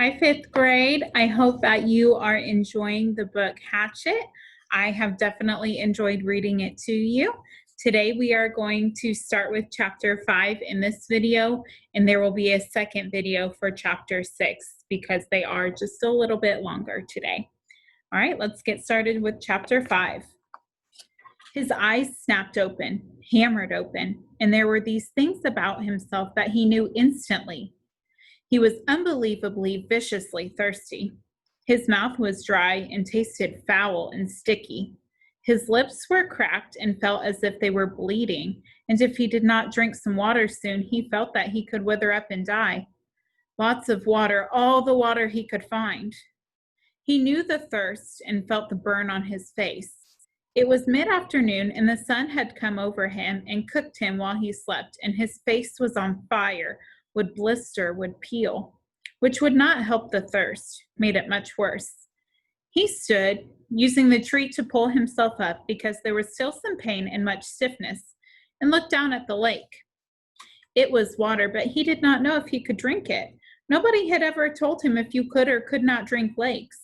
Hi, fifth grade. I hope that you are enjoying the book Hatchet. I have definitely enjoyed reading it to you. Today we are going to start with chapter 5 in this video, and there will be a second video for chapter 6 because they are just a little bit longer today. All right, let's get started with chapter 5. His eyes snapped open, hammered open, and there were these things about himself that he knew instantly. He was unbelievably, viciously thirsty. His mouth was dry and tasted foul and sticky. His lips were cracked and felt as if they were bleeding, and if he did not drink some water soon, he felt that he could wither up and die. Lots of water, all the water he could find. He knew the thirst and felt the burn on his face. It was mid-afternoon, and the sun had come over him and cooked him while he slept, and his face was on fire, would blister, would peel, which would not help the thirst, made it much worse. He stood, using the tree to pull himself up because there was still some pain and much stiffness, and looked down at the lake. It was water, but he did not know if he could drink it. Nobody had ever told him if you could or could not drink lakes.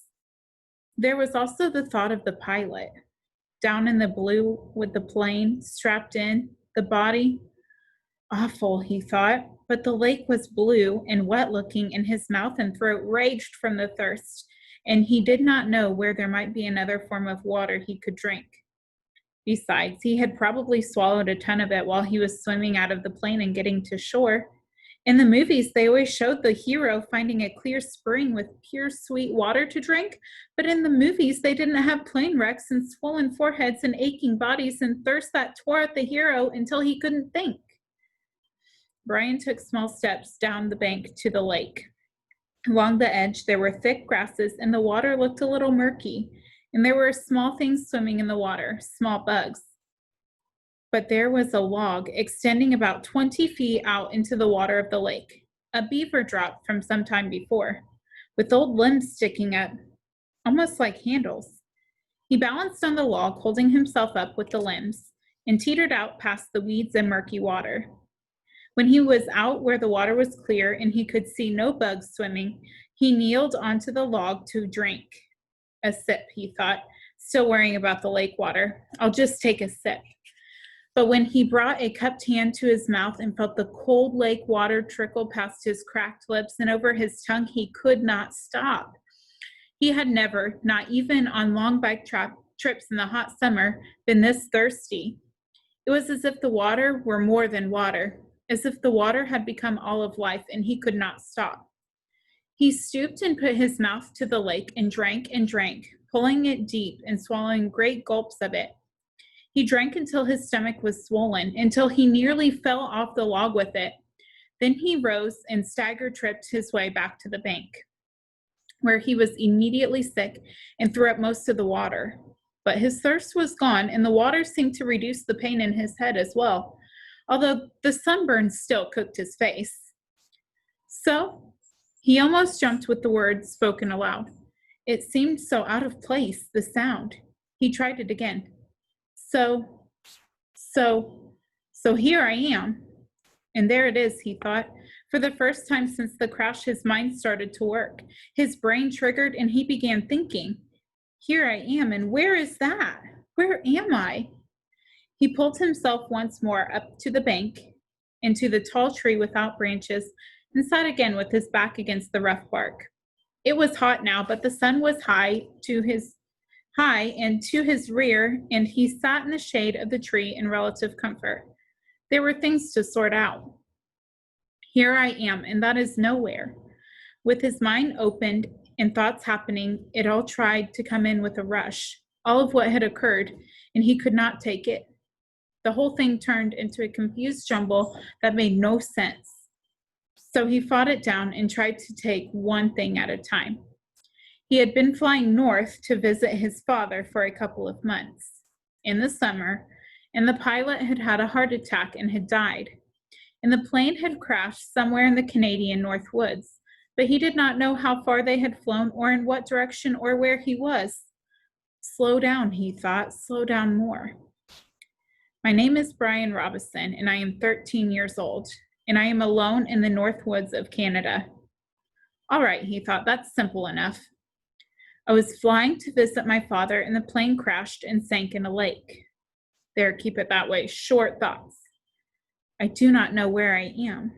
There was also the thought of the pilot, down in the blue with the plane strapped in, the body. Awful, he thought, but the lake was blue and wet-looking, and his mouth and throat raged from the thirst, and he did not know where there might be another form of water he could drink. Besides, he had probably swallowed a ton of it while he was swimming out of the plane and getting to shore. In the movies, they always showed the hero finding a clear spring with pure sweet water to drink, but in the movies, they didn't have plane wrecks and swollen foreheads and aching bodies and thirst that tore at the hero until he couldn't think. Brian took small steps down the bank to the lake. Along the edge, there were thick grasses, and the water looked a little murky, and there were small things swimming in the water, small bugs. But there was a log extending about 20 feet out into the water of the lake, a beaver drop from some time before, with old limbs sticking up, almost like handles. He balanced on the log, holding himself up with the limbs, and teetered out past the weeds and murky water. When he was out where the water was clear and he could see no bugs swimming, he kneeled onto the log to drink. A sip, he thought, still worrying about the lake water. I'll just take a sip. But when he brought a cupped hand to his mouth and felt the cold lake water trickle past his cracked lips and over his tongue, he could not stop. He had never, not even on long bike trips in the hot summer, been this thirsty. It was as if the water were more than water, as if the water had become all of life and he could not stop. He stooped and put his mouth to the lake and drank, pulling it deep and swallowing great gulps of it. He drank until his stomach was swollen, until he nearly fell off the log with it. Then he rose and stagger-tripped his way back to the bank, where he was immediately sick and threw up most of the water. But his thirst was gone, and the water seemed to reduce the pain in his head as well, although the sunburn still cooked his face. So, he almost jumped with the words spoken aloud. It seemed so out of place, the sound. He tried it again. So here I am. And there it is, he thought. For the first time since the crash, his mind started to work. His brain triggered, and he began thinking, here I am, and where is that? Where am I? He pulled himself once more up to the bank, into the tall tree without branches, and sat again with his back against the rough bark. It was hot now, but the sun was high and to his rear, and he sat in the shade of the tree in relative comfort. There were things to sort out. Here I am, and that is nowhere. With his mind opened and thoughts happening, it all tried to come in with a rush, all of what had occurred, and he could not take it. The whole thing turned into a confused jumble that made no sense. So he fought it down and tried to take one thing at a time. He had been flying north to visit his father for a couple of months in the summer, and the pilot had had a heart attack and had died. And the plane had crashed somewhere in the Canadian North Woods, but he did not know how far they had flown or in what direction or where he was. Slow down, he thought, slow down more. My name is Brian Robison, and I am 13 years old, and I am alone in the North Woods of Canada. All right, he thought, that's simple enough. I was flying to visit my father, and the plane crashed and sank in a lake. There, keep it that way. Short thoughts. I do not know where I am,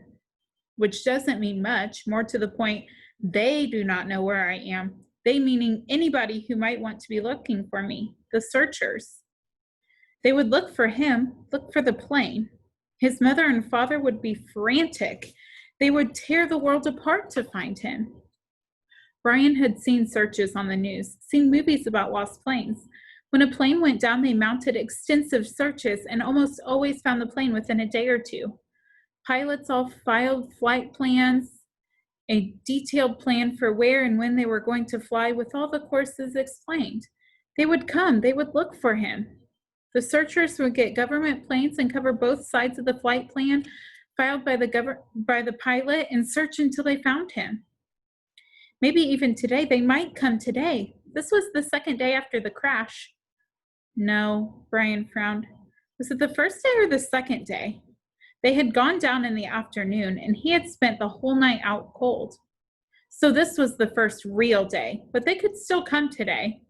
which doesn't mean much. More to the point, they do not know where I am. They meaning anybody who might want to be looking for me, the searchers. They would look for him, look for the plane. His mother and father would be frantic. They would tear the world apart to find him. Brian had seen searches on the news, seen movies about lost planes. When a plane went down, they mounted extensive searches and almost always found the plane within a day or two. Pilots all filed flight plans, a detailed plan for where and when they were going to fly with all the courses explained. They would come, they would look for him. The searchers would get government planes and cover both sides of the flight plan filed by the pilot and search until they found him. Maybe even today, they might come today. This was the second day after the crash. No, Brian frowned. Was it the first day or the second day? They had gone down in the afternoon, and he had spent the whole night out cold. So this was the first real day, but they could still come today.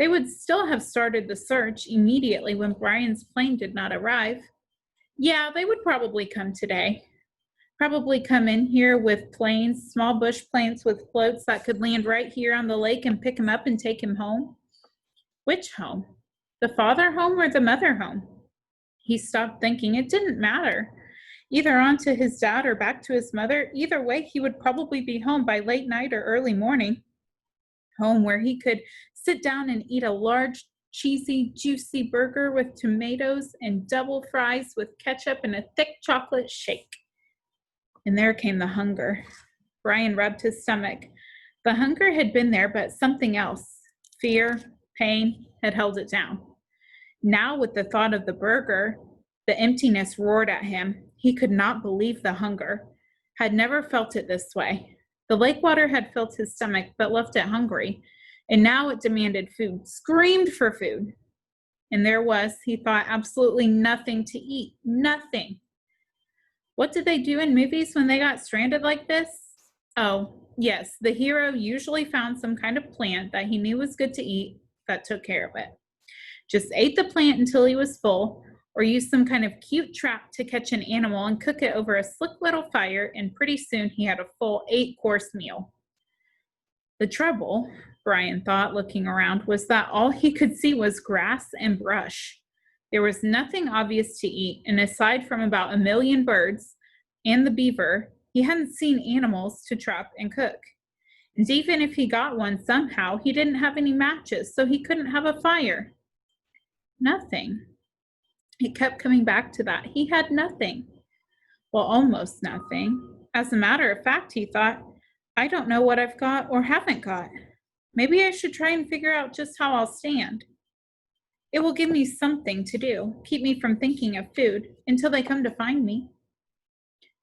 They would still have started the search immediately when Brian's plane did not arrive. Yeah, they would probably come today. Probably come in here with planes, small bush planes with floats that could land right here on the lake and pick him up and take him home. Which home? The father home or the mother home? He stopped thinking. It didn't matter. Either on to his dad or back to his mother. Either way, he would probably be home by late night or early morning. Home where he could sit down and eat a large, cheesy, juicy burger with tomatoes and double fries with ketchup and a thick chocolate shake. And there came the hunger. Brian rubbed his stomach. The hunger had been there, but something else, fear, pain, had held it down. Now, with the thought of the burger, the emptiness roared at him. He could not believe the hunger, had never felt it this way. The lake water had filled his stomach, but left it hungry, and now it demanded food, screamed for food. And there was, he thought, absolutely nothing to eat, nothing. What did they do in movies when they got stranded like this? Oh, yes, the hero usually found some kind of plant that he knew was good to eat that took care of it. Just ate the plant until he was full, or used some kind of cute trap to catch an animal and cook it over a slick little fire, and pretty soon he had a full 8-course meal. The trouble, Brian thought, looking around, was that all he could see was grass and brush. There was nothing obvious to eat, and aside from about 1 million birds and the beaver, he hadn't seen animals to trap and cook. And even if he got one somehow, he didn't have any matches, so he couldn't have a fire. Nothing. It kept coming back to that. He had nothing. Well, almost nothing. As a matter of fact, he thought, I don't know what I've got or haven't got. Maybe I should try and figure out just how I'll stand. It will give me something to do, keep me from thinking of food until they come to find me.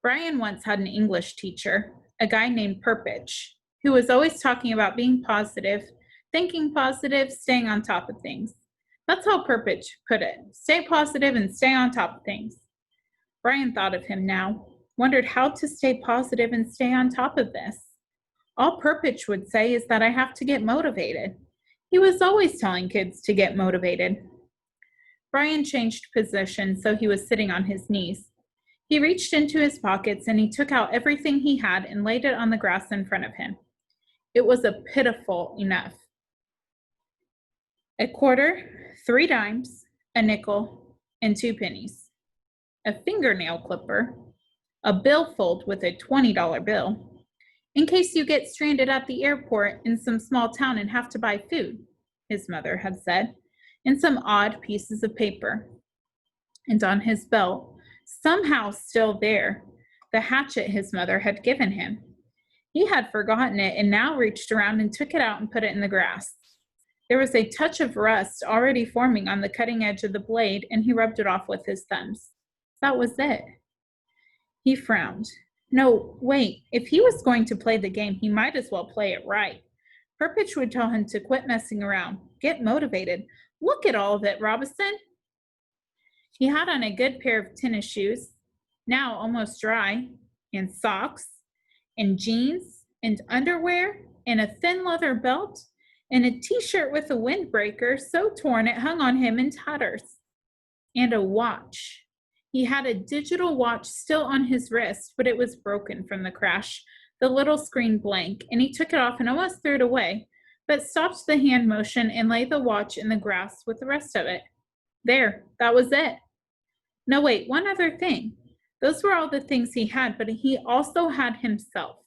Brian once had an English teacher, a guy named Perpich, who was always talking about being positive, thinking positive, staying on top of things. That's how Perpich put it. Stay positive and stay on top of things. Brian thought of him now, wondered how to stay positive and stay on top of this. All Perpich would say is that I have to get motivated. He was always telling kids to get motivated. Brian changed position so he was sitting on his knees. He reached into his pockets and he took out everything he had and laid it on the grass in front of him. It was a pitiful enough. A quarter, 3 dimes, a nickel, and 2 pennies. A fingernail clipper, a billfold with a $20 bill, in case you get stranded at the airport in some small town and have to buy food, his mother had said, and some odd pieces of paper. And on his belt, somehow still there, the hatchet his mother had given him. He had forgotten it and now reached around and took it out and put it in the grass. There was a touch of rust already forming on the cutting edge of the blade, and he rubbed it off with his thumbs. That was it. He frowned. No, wait, if he was going to play the game, he might as well play it right. Perpich would tell him to quit messing around, get motivated. Look at all of it, Robinson. He had on a good pair of tennis shoes, now almost dry, and socks, and jeans, and underwear and a thin leather belt and a t-shirt with a windbreaker so torn it hung on him in tatters, and a watch. He had a digital watch still on his wrist, but it was broken from the crash, the little screen blank, and he took it off and almost threw it away, but stopped the hand motion and laid the watch in the grass with the rest of it. There, that was it. No, wait, one other thing. Those were all the things he had, but he also had himself.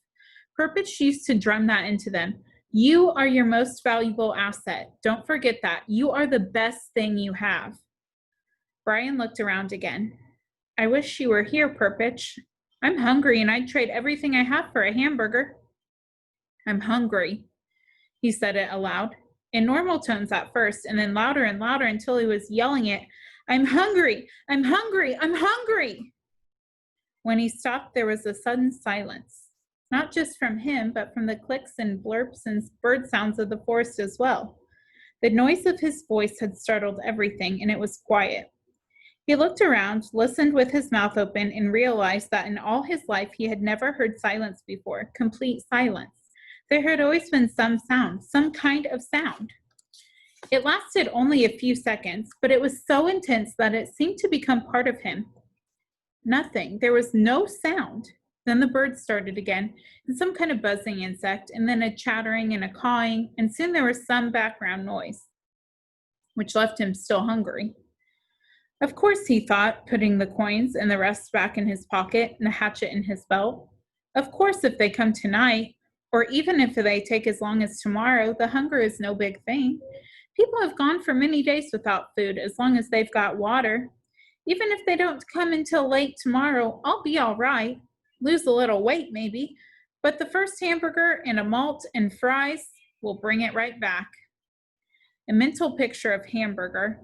Perpich used to drum that into them. You are your most valuable asset. Don't forget that. You are the best thing you have. Brian looked around again. I wish you were here, Perpich. I'm hungry and I'd trade everything I have for a hamburger. I'm hungry, he said it aloud, in normal tones at first, and then louder and louder until he was yelling it. I'm hungry, I'm hungry, I'm hungry. When he stopped, there was a sudden silence, not just from him, but from the clicks and blurps and bird sounds of the forest as well. The noise of his voice had startled everything, and it was quiet. He looked around, listened with his mouth open, and realized that in all his life he had never heard silence before, complete silence. There had always been some sound, some kind of sound. It lasted only a few seconds, but it was so intense that it seemed to become part of him. Nothing. There was no sound. Then the birds started again, and some kind of buzzing insect, and then a chattering and a cawing, and soon there was some background noise, which left him still hungry. Of course, he thought, putting the coins and the rest back in his pocket and the hatchet in his belt. Of course, if they come tonight, or even if they take as long as tomorrow, the hunger is no big thing. People have gone for many days without food as long as they've got water. Even if they don't come until late tomorrow, I'll be all right. Lose a little weight maybe, but the first hamburger and a malt and fries will bring it right back. A mental picture of hamburger,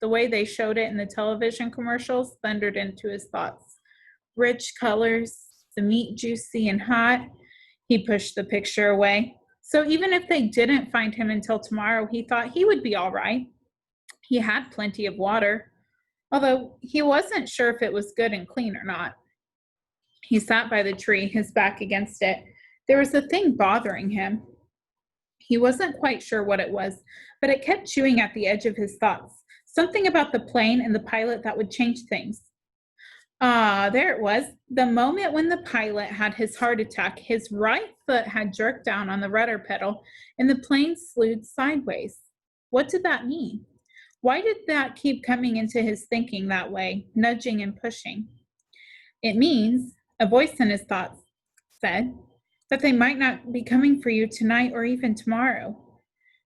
the way they showed it in the television commercials, thundered into his thoughts. Rich colors, the meat juicy and hot. He pushed the picture away. So even if they didn't find him until tomorrow, he thought he would be all right. He had plenty of water, although he wasn't sure if it was good and clean or not. He sat by the tree, his back against it. There was a thing bothering him. He wasn't quite sure what it was, but it kept chewing at the edge of his thoughts. Something about the plane and the pilot that would change things. There it was. The moment when the pilot had his heart attack, his right foot had jerked down on the rudder pedal and the plane slewed sideways. What did that mean? Why did that keep coming into his thinking that way, nudging and pushing? It means, a voice in his thoughts said, that they might not be coming for you tonight or even tomorrow.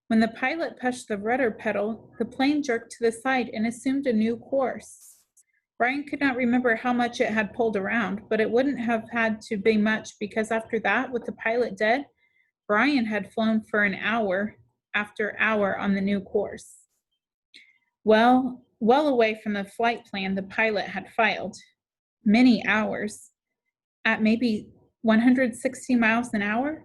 When the pilot pushed the rudder pedal, the plane jerked to the side and assumed a new course. Brian could not remember how much it had pulled around, but it wouldn't have had to be much because after that, with the pilot dead, Brian had flown for an hour after hour on the new course. Well away from the flight plan the pilot had filed. Many hours, at maybe 160 miles an hour.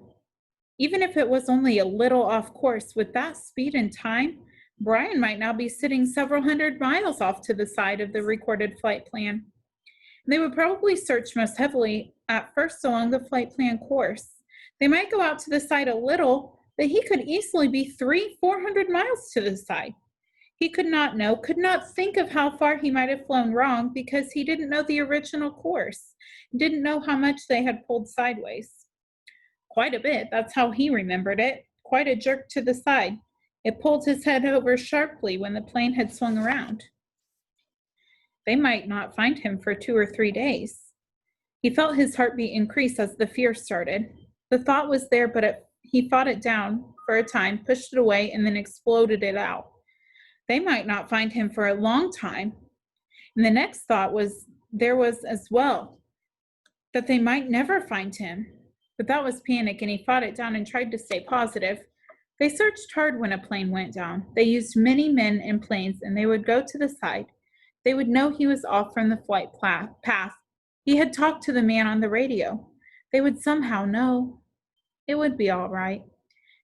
Even if it was only a little off course, with that speed and time, Brian might now be sitting several hundred miles off to the side of the recorded flight plan. They would probably search most heavily at first along the flight plan course. They might go out to the side a little, but he could easily be 300-400 miles to the side. He could not know, could not think of how far he might have flown wrong because he didn't know the original course, didn't know how much they had pulled sideways. Quite a bit, that's how he remembered it, quite a jerk to the side. It pulled his head over sharply when the plane had swung around. They might not find him for 2 or 3 days. He felt his heartbeat increase as the fear started. The thought was there, but he fought it down for a time, pushed it away, and then exploded it out. They might not find him for a long time. And the next thought was there was as well, that they might never find him. But that was panic, and he fought it down and tried to stay positive. They searched hard when a plane went down. They used many men and planes, and they would go to the side. They would know he was off from the flight path. He had talked to the man on the radio. They would somehow know. It would be all right.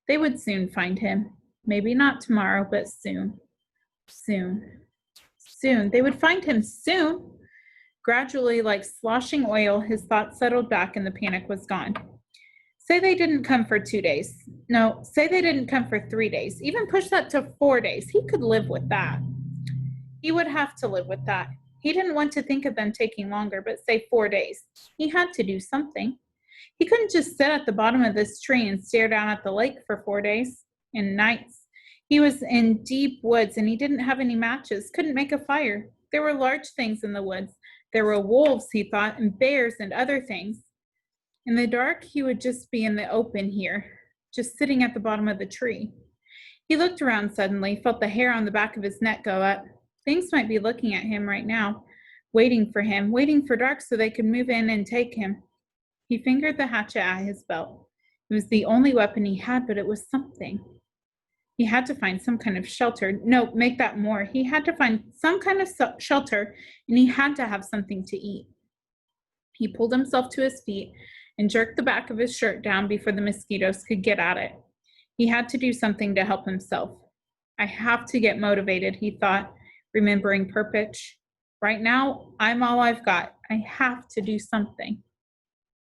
They would soon find him. Maybe not tomorrow, but soon. Soon. They would find him soon. Gradually, like sloshing oil, his thoughts settled back and the panic was gone. Say they didn't come for 2 days. No, say they didn't come for 3 days. Even push that to 4 days. He could live with that. He would have to live with that. He didn't want to think of them taking longer, but say 4 days. He had to do something. He couldn't just sit at the bottom of this tree and stare down at the lake for 4 days and nights. He was in deep woods and he didn't have any matches, couldn't make a fire. There were large things in the woods. There were wolves, he thought, and bears and other things. In the dark, he would just be in the open here, just sitting at the bottom of the tree. He looked around suddenly, felt the hair on the back of his neck go up. Things might be looking at him right now, waiting for dark so they could move in and take him. He fingered the hatchet at his belt. It was the only weapon he had, but it was something. He had to find some kind of shelter. No, make that more. He had to find some kind of shelter, and he had to have something to eat. He pulled himself to his feet and jerked the back of his shirt down before the mosquitoes could get at it. He had to do something to help himself. I have to get motivated, he thought, remembering Perpich. Right now, I'm all I've got. I have to do something.